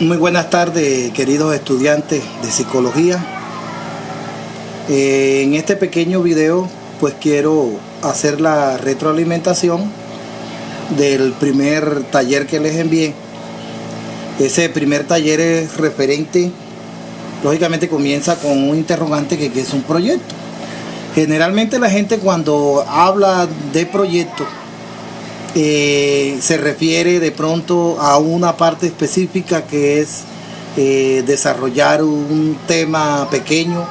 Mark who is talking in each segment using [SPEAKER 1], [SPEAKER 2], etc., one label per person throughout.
[SPEAKER 1] Muy buenas tardes, queridos estudiantes de psicología. En este pequeño video pues quiero hacer la retroalimentación del primer taller que les envié. Ese primer taller es referente, lógicamente comienza con un interrogante que es un proyecto. Generalmente la gente cuando habla de proyecto se refiere de pronto a una parte específica que es desarrollar un tema pequeño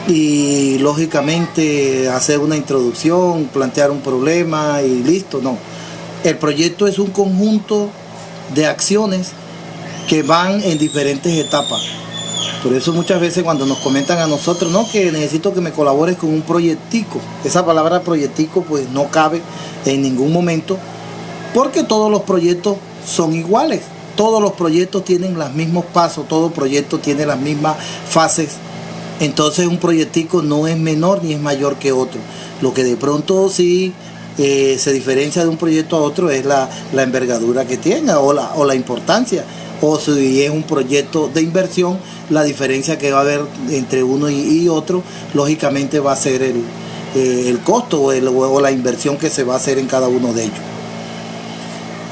[SPEAKER 1] y lógicamente hacer una introducción, plantear un problema y listo. No, el proyecto es un conjunto de acciones que van en diferentes etapas. Por eso muchas veces cuando nos comentan a nosotros, no, que necesito que me colabores con un proyectico, esa palabra proyectico pues no cabe en ningún momento, porque todos los proyectos son iguales, todos los proyectos tienen los mismos pasos, todo proyecto tiene las mismas fases. Entonces un proyectico no es menor ni es mayor que otro. Lo que de pronto sí se diferencia de un proyecto a otro es la envergadura que tiene o la importancia. O si es un proyecto de inversión, la diferencia que va a haber entre uno y otro, lógicamente va a ser el costo o la inversión que se va a hacer en cada uno de ellos.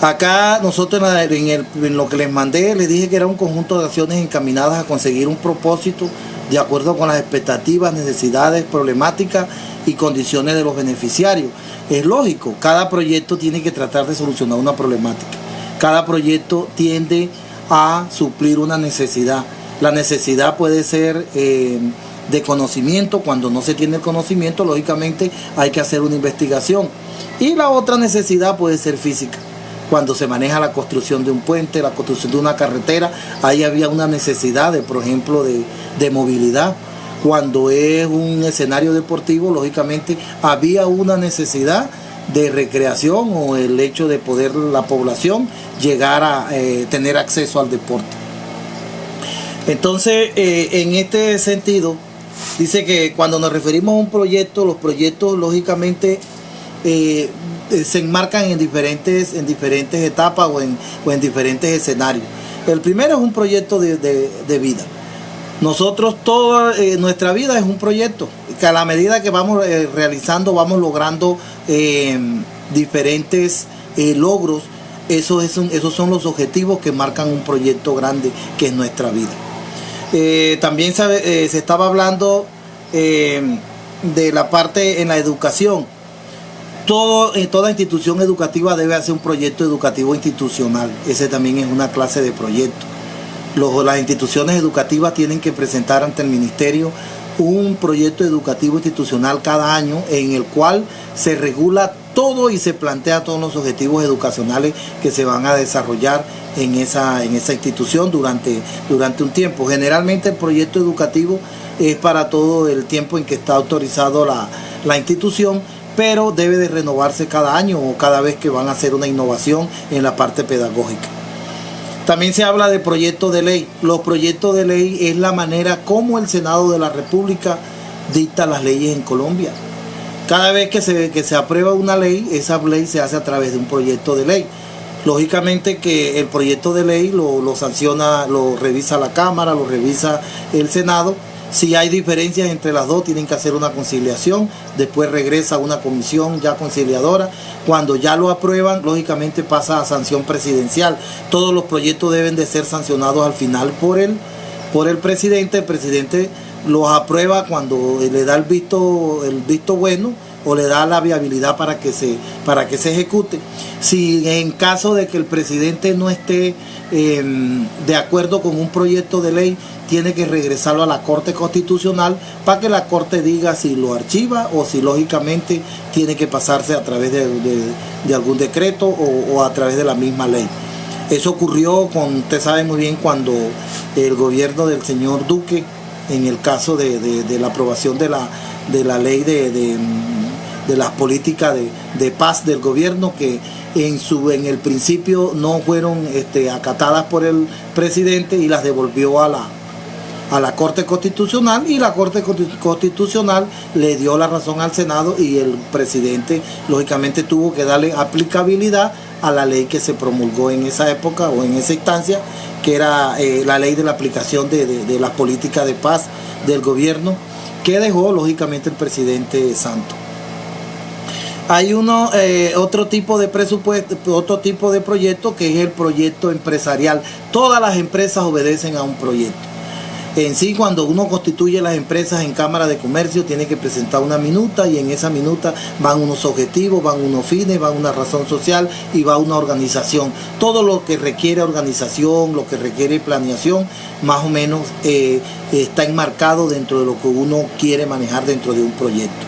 [SPEAKER 1] Acá nosotros en lo que les mandé, les dije que era un conjunto de acciones encaminadas a conseguir un propósito de acuerdo con las expectativas, necesidades, problemáticas y condiciones de los beneficiarios. Es lógico, cada proyecto tiene que tratar de solucionar una problemática. Cada proyecto tiende a suplir una necesidad. La necesidad puede ser de conocimiento. Cuando no se tiene el conocimiento, lógicamente hay que hacer una investigación. Y la otra necesidad puede ser física. Cuando se maneja la construcción de un puente, la construcción de una carretera, ahí había una necesidad, por ejemplo, de movilidad. Cuando es un escenario deportivo, lógicamente había una necesidad de recreación o el hecho de poder la población llegar a tener acceso al deporte. Entonces, en este sentido, dice que cuando nos referimos a un proyecto, los proyectos lógicamente se enmarcan en diferentes etapas o en diferentes escenarios. El primero es un proyecto de vida. Nosotros, toda nuestra vida es un proyecto, que a la medida que vamos realizando, vamos logrando diferentes logros. Esos son los objetivos que marcan un proyecto grande que es nuestra vida. También se estaba hablando de la parte en la educación. Toda institución educativa debe hacer un proyecto educativo institucional. Ese también es una clase de proyecto. Las instituciones educativas tienen que presentar ante el ministerio un proyecto educativo institucional cada año en el cual se regula todo y se plantea todos los objetivos educacionales que se van a desarrollar en esa institución durante un tiempo. Generalmente el proyecto educativo es para todo el tiempo en que está autorizado la institución, pero debe de renovarse cada año o cada vez que van a hacer una innovación en la parte pedagógica. También se habla de proyectos de ley. Los proyectos de ley es la manera como el Senado de la República dicta las leyes en Colombia. Cada vez que se aprueba una ley, esa ley se hace a través de un proyecto de ley. Lógicamente que el proyecto de ley lo sanciona, lo revisa la Cámara, lo revisa el Senado. Si hay diferencias entre las dos, tienen que hacer una conciliación, después regresa a una comisión ya conciliadora. Cuando ya lo aprueban, lógicamente pasa a sanción presidencial. Todos los proyectos deben de ser sancionados al final por el presidente. El presidente los aprueba cuando le da el visto bueno o le da la viabilidad para que se ejecute. Si en caso de que el presidente no esté de acuerdo con un proyecto de ley, tiene que regresarlo a la Corte Constitucional para que la Corte diga si lo archiva o si lógicamente tiene que pasarse a través de algún decreto o a través de la misma ley. Eso ocurrió usted sabe muy bien, cuando el gobierno del señor Duque, en el caso de la aprobación de la ley de las políticas de paz del gobierno, que en el principio no fueron acatadas por el presidente y las devolvió a la Corte Constitucional, y la Corte Constitucional le dio la razón al Senado, y el presidente lógicamente tuvo que darle aplicabilidad a la ley que se promulgó en esa época o en esa instancia, que era la ley de la aplicación de las políticas de paz del gobierno, que dejó lógicamente el presidente Santos. Hay otro tipo de presupuesto, otro tipo de proyecto, que es el proyecto empresarial. Todas las empresas obedecen a un proyecto. En sí, cuando uno constituye las empresas en Cámara de Comercio, tiene que presentar una minuta, y en esa minuta van unos objetivos, van unos fines, van una razón social y va una organización. Todo lo que requiere organización, lo que requiere planeación, más o menos está enmarcado dentro de lo que uno quiere manejar dentro de un proyecto.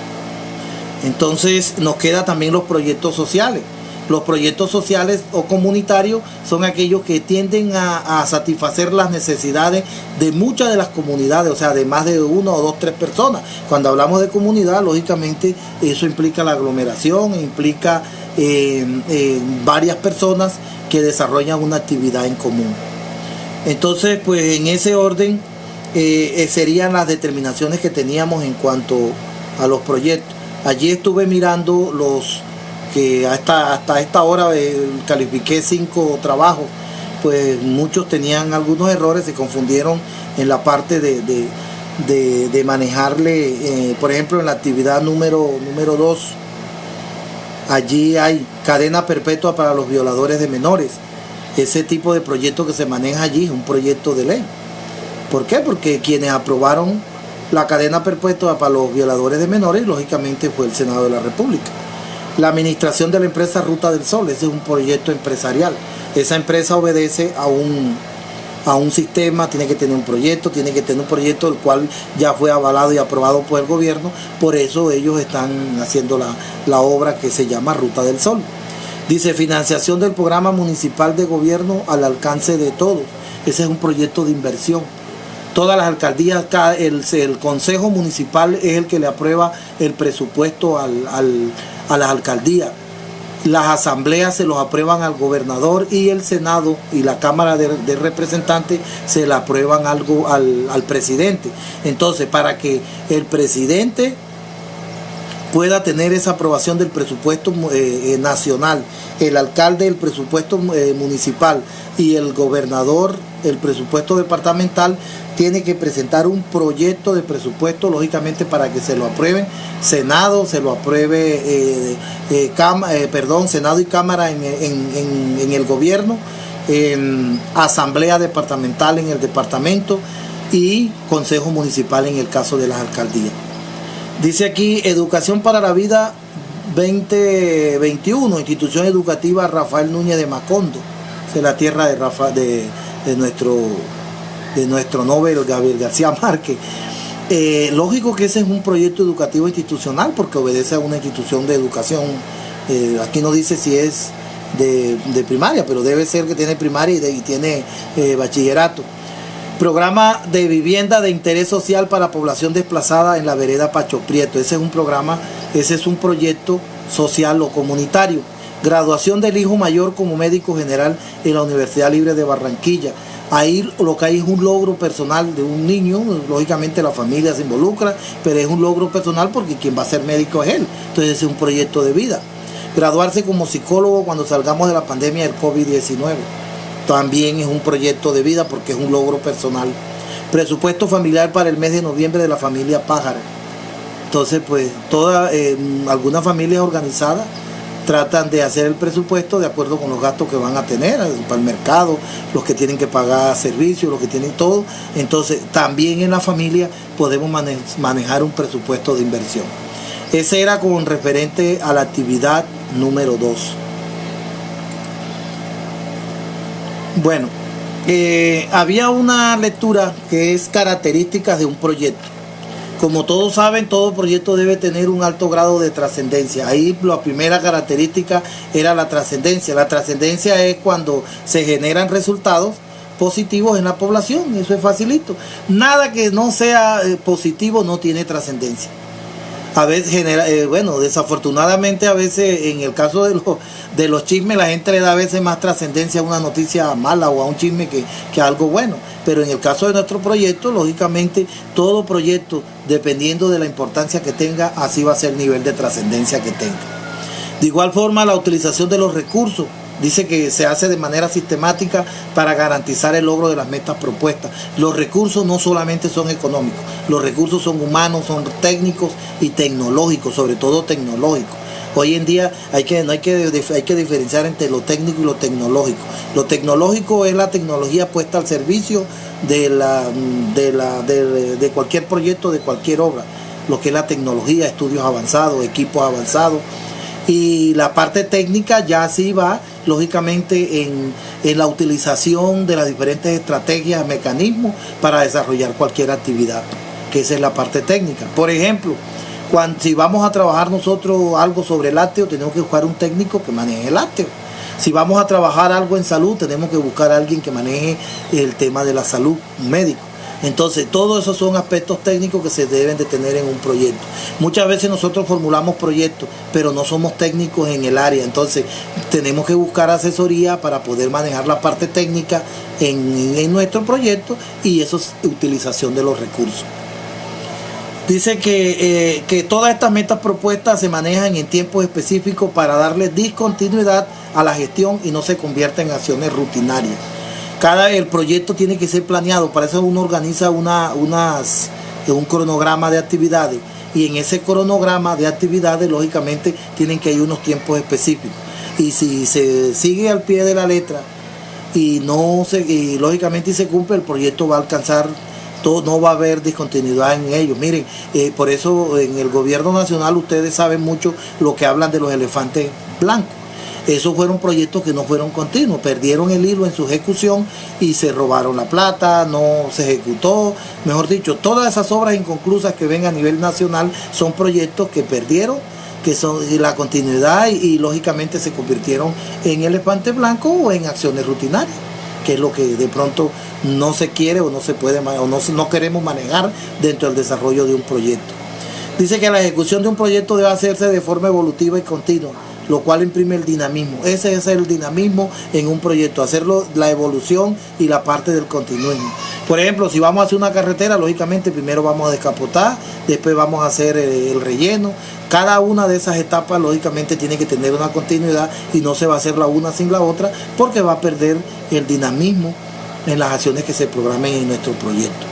[SPEAKER 1] Entonces nos quedan también los proyectos sociales. Los proyectos sociales o comunitarios son aquellos que tienden a satisfacer las necesidades de muchas de las comunidades, o sea, de más de 1 o 2, 3 personas. Cuando hablamos de comunidad, lógicamente eso implica la aglomeración, implica varias personas que desarrollan una actividad en común. Entonces, pues en ese orden serían las determinaciones que teníamos en cuanto a los proyectos. Allí estuve mirando los que hasta esta hora califiqué 5 trabajos, pues muchos tenían algunos errores, se confundieron en la parte de manejarle, por ejemplo, en la actividad número 2, allí hay cadena perpetua para los violadores de menores. Ese tipo de proyecto que se maneja allí es un proyecto de ley. ¿Por qué? Porque quienes aprobaron la cadena perpetua para los violadores de menores, lógicamente, fue el Senado de la República. La administración de la empresa Ruta del Sol, ese es un proyecto empresarial. Esa empresa obedece a un sistema, tiene que tener un proyecto el cual ya fue avalado y aprobado por el gobierno. Por eso ellos están haciendo la obra que se llama Ruta del Sol. Dice, financiación del programa municipal de gobierno al alcance de todos. Ese es un proyecto de inversión. Todas las alcaldías, el consejo municipal es el que le aprueba el presupuesto a las alcaldías. Las asambleas se los aprueban al gobernador, y el Senado y la Cámara de Representantes se la aprueban al presidente. Entonces, para que el presidente pueda tener esa aprobación del presupuesto nacional, el alcalde el presupuesto municipal y el gobernador el presupuesto departamental, tiene que presentar un proyecto de presupuesto, lógicamente, para que se lo aprueben Senado, se lo apruebe Senado y Cámara en el gobierno, Asamblea Departamental en el departamento y Consejo Municipal en el caso de las alcaldías. Dice aquí, Educación para la Vida 2021, Institución Educativa Rafael Núñez de Macondo. Es la tierra de nuestro Nobel Gabriel García Márquez. Lógico que ese es un proyecto educativo institucional, porque obedece a una institución de educación. Aquí no dice si es de primaria, pero debe ser que tiene primaria y tiene bachillerato. Programa de vivienda de interés social para población desplazada en la vereda Pacho Prieto. Ese es un proyecto social o comunitario. Graduación del hijo mayor como médico general en la Universidad Libre de Barranquilla. Ahí lo que hay es un logro personal de un niño, lógicamente la familia se involucra, pero es un logro personal porque quien va a ser médico es él. Entonces es un proyecto de vida. Graduarse como psicólogo cuando salgamos de la pandemia del COVID-19. También es un proyecto de vida porque es un logro personal. Presupuesto familiar para el mes de noviembre de la familia Pájaro. Entonces, pues, algunas familias organizadas tratan de hacer el presupuesto de acuerdo con los gastos que van a tener para el mercado, los que tienen que pagar servicios, los que tienen todo. Entonces, también en la familia podemos manejar un presupuesto de inversión. Ese era con referente a la actividad número 2. Bueno, había una lectura que es características de un proyecto. Como todos saben, todo proyecto debe tener un alto grado de trascendencia. Ahí la primera característica era la trascendencia. La trascendencia es cuando se generan resultados positivos en la población. Eso es facilito. Nada que no sea positivo no tiene trascendencia. A veces bueno, desafortunadamente a veces en el caso de los chismes la gente le da a veces más trascendencia a una noticia mala o a un chisme que a algo bueno. Pero en el caso de nuestro proyecto, lógicamente todo proyecto, dependiendo de la importancia que tenga, así va a ser el nivel de trascendencia que tenga. De igual forma, la utilización de los recursos. Dice que se hace de manera sistemática para garantizar el logro de las metas propuestas. Los recursos no solamente son económicos, los recursos son humanos, son técnicos y tecnológicos, sobre todo tecnológicos. Hoy en día hay que diferenciar entre lo técnico y lo tecnológico. Lo tecnológico es la tecnología puesta al servicio de cualquier proyecto, de cualquier obra. Lo que es la tecnología, estudios avanzados, equipos avanzados. Y la parte técnica ya sí va, lógicamente, en la utilización de las diferentes estrategias, mecanismos para desarrollar cualquier actividad, que esa es la parte técnica. Por ejemplo, si vamos a trabajar nosotros algo sobre el lácteo, tenemos que buscar un técnico que maneje el lácteo. Si vamos a trabajar algo en salud, tenemos que buscar a alguien que maneje el tema de la salud, un médico. Entonces, todos esos son aspectos técnicos que se deben de tener en un proyecto. Muchas veces nosotros formulamos proyectos, pero no somos técnicos en el área. Entonces, tenemos que buscar asesoría para poder manejar la parte técnica en nuestro proyecto, y eso es utilización de los recursos. Dice que todas estas metas propuestas se manejan en tiempos específicos para darle discontinuidad a la gestión y no se convierten en acciones rutinarias. El proyecto tiene que ser planeado, para eso uno organiza un cronograma de actividades, y en ese cronograma de actividades lógicamente tienen que ir unos tiempos específicos, y si se sigue al pie de la letra y lógicamente se cumple, el proyecto va a alcanzar todo, no va a haber discontinuidad en ellos. Miren, por eso en el gobierno nacional ustedes saben mucho lo que hablan de los elefantes blancos. Esos fueron proyectos que no fueron continuos, perdieron el hilo en su ejecución y se robaron la plata, no se ejecutó. Mejor dicho, todas esas obras inconclusas que ven a nivel nacional son proyectos que perdieron, que son la continuidad, y lógicamente se convirtieron en elefantes blancos o en acciones rutinarias, que es lo que de pronto no se quiere o no se puede o no queremos manejar dentro del desarrollo de un proyecto. Dice que la ejecución de un proyecto debe hacerse de forma evolutiva y continua, lo cual imprime el dinamismo. Ese es el dinamismo en un proyecto, hacerlo, la evolución y la parte del continuismo. Por ejemplo, si vamos a hacer una carretera, lógicamente primero vamos a descapotar, después vamos a hacer el relleno. Cada una de esas etapas lógicamente tiene que tener una continuidad, y no se va a hacer la una sin la otra, porque va a perder el dinamismo en las acciones que se programen en nuestro proyecto.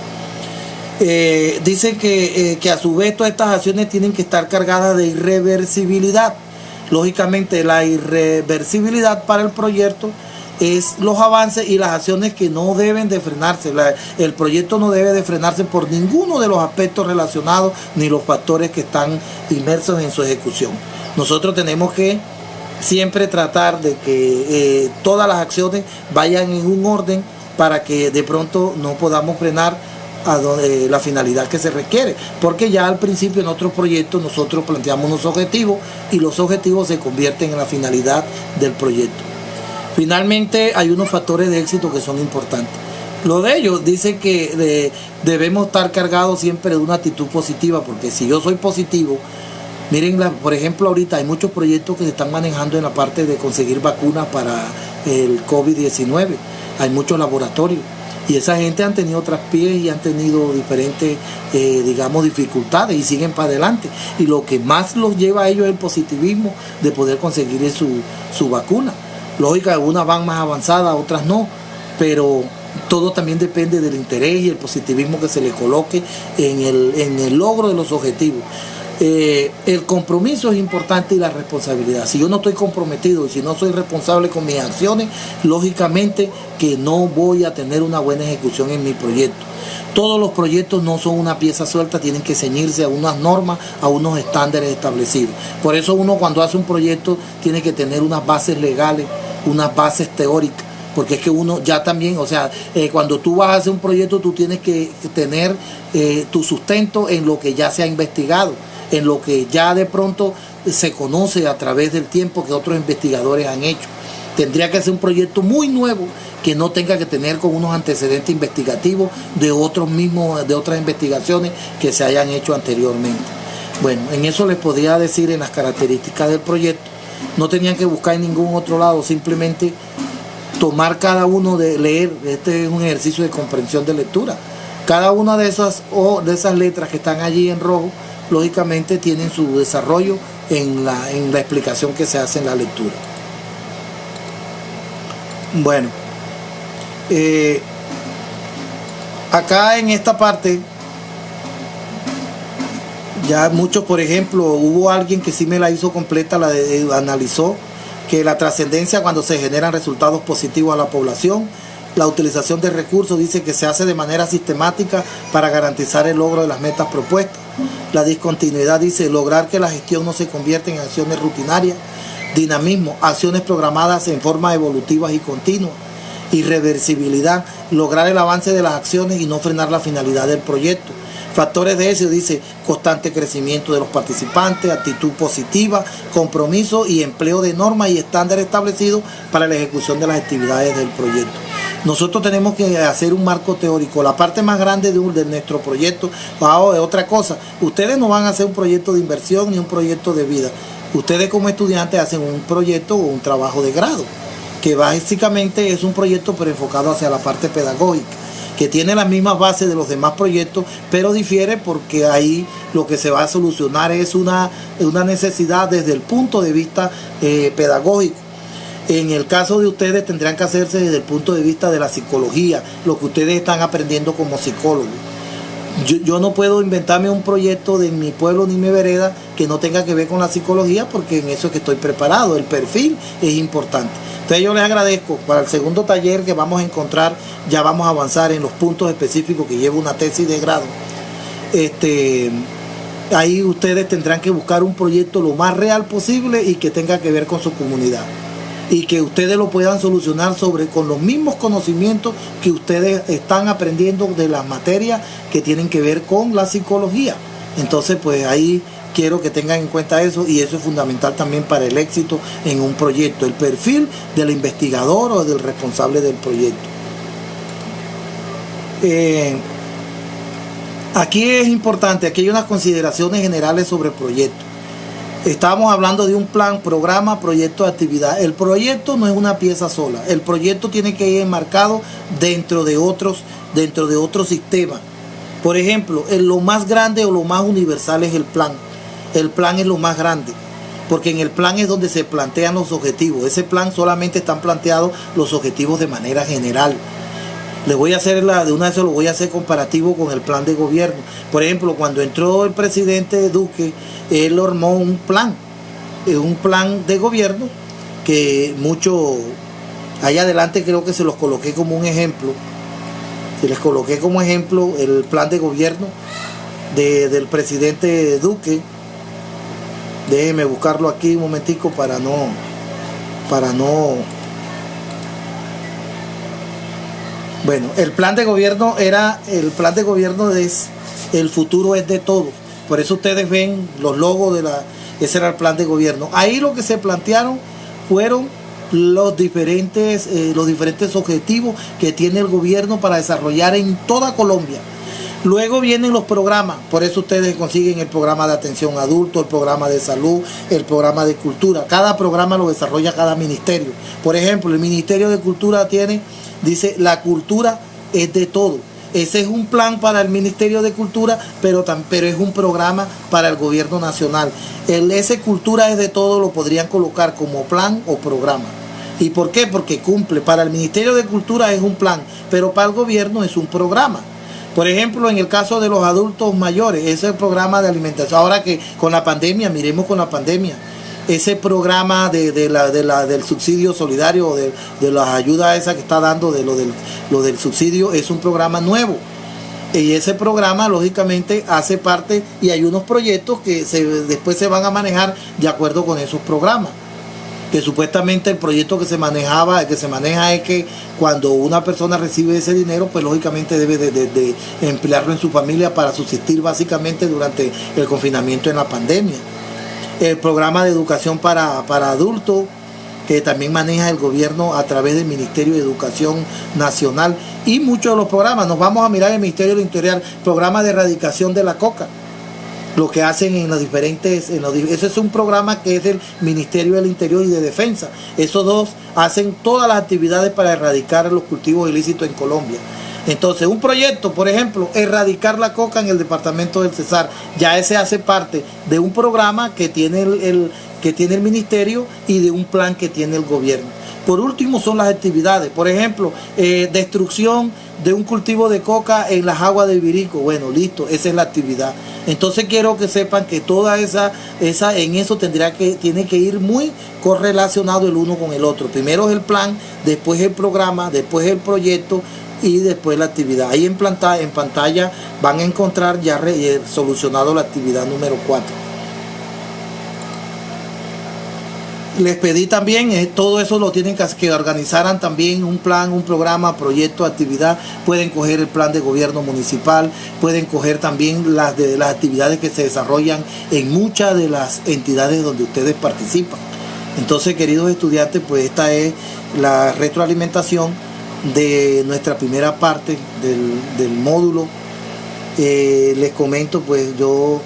[SPEAKER 1] Dice que a su vez todas estas acciones tienen que estar cargadas de irreversibilidad. Lógicamente la irreversibilidad para el proyecto es los avances y las acciones que no deben de frenarse. El proyecto no debe de frenarse por ninguno de los aspectos relacionados ni los factores que están inmersos en su ejecución. Nosotros tenemos que siempre tratar de que todas las acciones vayan en un orden para que de pronto no podamos frenar la finalidad que se requiere, porque ya al principio en otros proyectos nosotros planteamos unos objetivos y los objetivos se convierten en la finalidad del proyecto. Finalmente hay unos factores de éxito que son importantes. Lo de ellos dice que debemos estar cargados siempre de una actitud positiva, porque si yo soy positivo, miren, por ejemplo, ahorita hay muchos proyectos que se están manejando en la parte de conseguir vacunas para el COVID-19. Hay muchos laboratorios. Y esa gente han tenido traspiés y han tenido diferentes, dificultades, y siguen para adelante. Y lo que más los lleva a ellos es el positivismo de poder conseguir su vacuna. Lógica, algunas van más avanzadas, otras no, pero todo también depende del interés y el positivismo que se le coloque en el logro de los objetivos. El compromiso es importante, y la responsabilidad. Si yo no estoy comprometido y si no soy responsable con mis acciones, lógicamente que no voy a tener una buena ejecución en mi proyecto. Todos los proyectos no son una pieza suelta, tienen que ceñirse a unas normas, a unos estándares establecidos. Por eso uno, cuando hace un proyecto, tiene que tener unas bases legales, unas bases teóricas, porque es que uno ya también, cuando tú vas a hacer un proyecto, tú tienes que tener tu sustento en lo que ya se ha investigado, en lo que ya de pronto se conoce a través del tiempo que otros investigadores han hecho. Tendría que ser un proyecto muy nuevo, que no tenga que tener con unos antecedentes investigativos de otras investigaciones que se hayan hecho anteriormente. Bueno, en eso les podría decir en las características del proyecto. No tenían que buscar en ningún otro lado, simplemente tomar cada uno de leer. Este es un ejercicio de comprensión de lectura. Cada una de esas letras que están allí en rojo, lógicamente tienen su desarrollo en la explicación que se hace en la lectura. Bueno, acá en esta parte, ya muchos, por ejemplo, hubo alguien que sí me la hizo completa, analizó que la trascendencia cuando se generan resultados positivos a la población, la utilización de recursos dice que se hace de manera sistemática para garantizar el logro de las metas propuestas. La discontinuidad dice lograr que la gestión no se convierta en acciones rutinarias. Dinamismo, acciones programadas en forma evolutivas y continuas. Irreversibilidad, lograr el avance de las acciones y no frenar la finalidad del proyecto. Factores de éxito, dice constante crecimiento de los participantes, actitud positiva, compromiso y empleo de normas y estándares establecidos para la ejecución de las actividades del proyecto. Nosotros tenemos que hacer un marco teórico. La parte más grande de nuestro proyecto es otra cosa. Ustedes no van a hacer un proyecto de inversión ni un proyecto de vida. Ustedes como estudiantes hacen un proyecto o un trabajo de grado, que básicamente es un proyecto pero enfocado hacia la parte pedagógica, que tiene las mismas bases de los demás proyectos, pero difiere porque ahí lo que se va a solucionar es una necesidad desde el punto de vista pedagógico. En el caso de ustedes tendrán que hacerse desde el punto de vista de la psicología, lo que ustedes están aprendiendo como psicólogos. Yo no puedo inventarme un proyecto de mi pueblo ni mi vereda que no tenga que ver con la psicología, porque en eso es que estoy preparado. El perfil es importante. Entonces yo les agradezco. Para el segundo taller que vamos a encontrar, ya vamos a avanzar en los puntos específicos que lleva una tesis de grado. Ahí ustedes tendrán que buscar un proyecto lo más real posible y que tenga que ver con su comunidad, y que ustedes lo puedan solucionar con los mismos conocimientos que ustedes están aprendiendo de las materias que tienen que ver con la psicología. Entonces, pues ahí quiero que tengan en cuenta eso, y eso es fundamental también para el éxito en un proyecto, el perfil del investigador o del responsable del proyecto. Aquí es importante, aquí hay unas consideraciones generales sobre el proyecto. Estamos hablando de un plan, programa, proyecto de actividad. El proyecto no es una pieza sola. El proyecto tiene que ir enmarcado dentro de otros sistemas. Por ejemplo, lo más grande o lo más universal es el plan. El plan es lo más grande, porque en el plan es donde se plantean los objetivos. Ese plan solamente están planteados los objetivos de manera general. Les voy a hacer de una vez, lo voy a hacer comparativo con el plan de gobierno. Por ejemplo, cuando entró el presidente Duque, él armó un plan de gobierno que ahí adelante creo que se los coloqué como un ejemplo. Se les coloqué como ejemplo el plan de gobierno del presidente Duque. Déjenme buscarlo aquí un momentico para no. Bueno, el plan de gobierno es el futuro es de todos. Por eso ustedes ven los logos ese era el plan de gobierno. Ahí lo que se plantearon fueron los diferentes objetivos que tiene el gobierno para desarrollar en toda Colombia. Luego vienen los programas, por eso ustedes consiguen el programa de atención adulto, el programa de salud, el programa de cultura. Cada programa lo desarrolla cada ministerio. Por ejemplo, el Ministerio de Cultura dice la cultura es de todo. Ese es un plan para el Ministerio de Cultura, pero es un programa para el gobierno nacional. Ese cultura es de todo lo podrían colocar como plan o programa. ¿Y por qué? Porque cumple. Para el Ministerio de Cultura es un plan, pero para el gobierno es un programa. Por ejemplo, en el caso de los adultos mayores, ese es el programa de alimentación. Ahora que con la pandemia, miremos con la pandemia, ese programa del subsidio solidario, de las ayudas esas que está dando, lo del subsidio, es un programa nuevo. Y ese programa, lógicamente, hace parte, y hay unos proyectos que después se van a manejar de acuerdo con esos programas. Que supuestamente el proyecto que se maneja es que cuando una persona recibe ese dinero, pues lógicamente debe de emplearlo en su familia para subsistir básicamente durante el confinamiento en la pandemia. El programa de educación para adultos, que también maneja el gobierno a través del Ministerio de Educación Nacional, y muchos de los programas. Nos vamos a mirar el Ministerio del Interior, programa de erradicación de la coca. lo que hacen en los diferentes, ese es un programa que es del Ministerio del Interior y de Defensa. Esos dos hacen todas las actividades para erradicar los cultivos ilícitos en Colombia. Entonces, un proyecto, por ejemplo, erradicar la coca en el departamento del Cesar, ya ese hace parte de un programa que tiene el ministerio y de un plan que tiene el gobierno. Por último, son las actividades, por ejemplo, destrucción de un cultivo de coca en las aguas de Ibirico. Bueno, listo, esa es la actividad. Entonces quiero que sepan que toda esa en eso tiene que ir muy correlacionado el uno con el otro. Primero es el plan, después el programa, después el proyecto y después la actividad. Ahí en pantalla van a encontrar ya solucionado la actividad número 4. Les pedí también, todo eso lo tienen que organizaran también un plan, un programa, proyecto, actividad. Pueden coger el plan de gobierno municipal, pueden coger también las actividades que se desarrollan en muchas de las entidades donde ustedes participan. Entonces, queridos estudiantes, pues esta es la retroalimentación de nuestra primera parte del módulo. Les comento, pues yo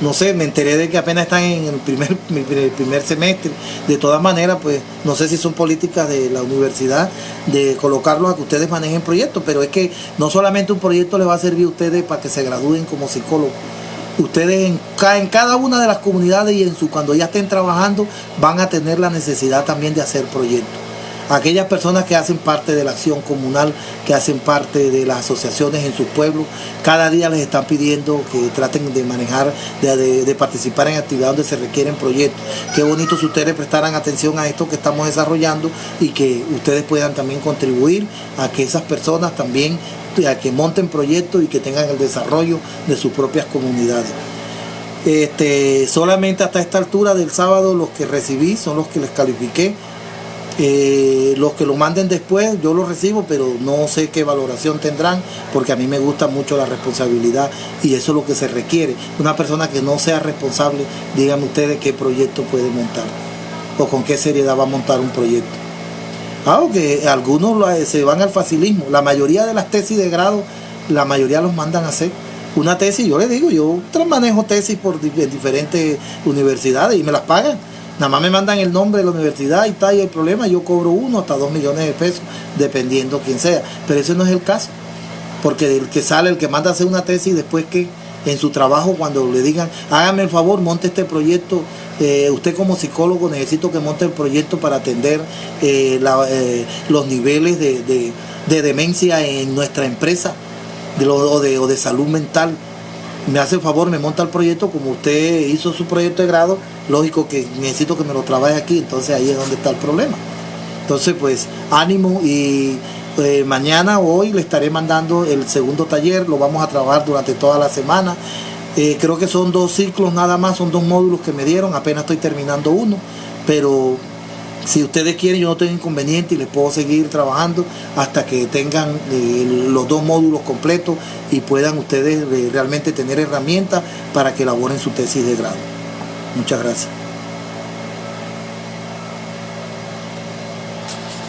[SPEAKER 1] no sé, me enteré de que apenas están en el primer semestre. De todas maneras, pues no sé si son políticas de la universidad de colocarlos a que ustedes manejen proyectos, pero es que no solamente un proyecto les va a servir a ustedes para que se gradúen como psicólogos. Ustedes en cada una de las comunidades y cuando ya estén trabajando van a tener la necesidad también de hacer proyectos. Aquellas personas que hacen parte de la acción comunal, que hacen parte de las asociaciones en sus pueblos, cada día les están pidiendo que traten de manejar, de participar en actividades donde se requieren proyectos. Qué bonito si ustedes prestaran atención a esto que estamos desarrollando y que ustedes puedan también contribuir a que esas personas también a que monten proyectos y que tengan el desarrollo de sus propias comunidades. Solamente hasta esta altura del sábado los que recibí son los que les califiqué. Los que lo manden después yo lo recibo, pero no sé qué valoración tendrán, porque a mí me gusta mucho la responsabilidad y eso es lo que se requiere. Una persona que no sea responsable, díganme ustedes qué proyecto puede montar o con qué seriedad va a montar un proyecto. Aunque algunos se van al facilismo. La mayoría de las tesis de grado, la mayoría los mandan a hacer una tesis. Yo les digo, yo manejo tesis por diferentes universidades y me las pagan. Nada más me mandan el nombre de la universidad y tal, y el problema, yo cobro 1 hasta 2 millones de pesos, dependiendo quién sea. Pero ese no es el caso, porque el que manda a hacer una tesis, después que en su trabajo, cuando le digan, hágame el favor, monte este proyecto, usted como psicólogo necesito que monte el proyecto para atender los niveles de demencia en nuestra empresa, o de salud mental. Me hace el favor, me monta el proyecto, como usted hizo su proyecto de grado, lógico que necesito que me lo trabaje aquí, entonces ahí es donde está el problema. Entonces pues ánimo y mañana o hoy le estaré mandando el segundo taller, lo vamos a trabajar durante toda la semana. Creo que son 2 ciclos nada más, son 2 módulos que me dieron, apenas estoy terminando uno, pero si ustedes quieren yo no tengo inconveniente y les puedo seguir trabajando hasta que tengan los 2 módulos completos y puedan ustedes realmente tener herramientas para que elaboren su tesis de grado. Muchas gracias.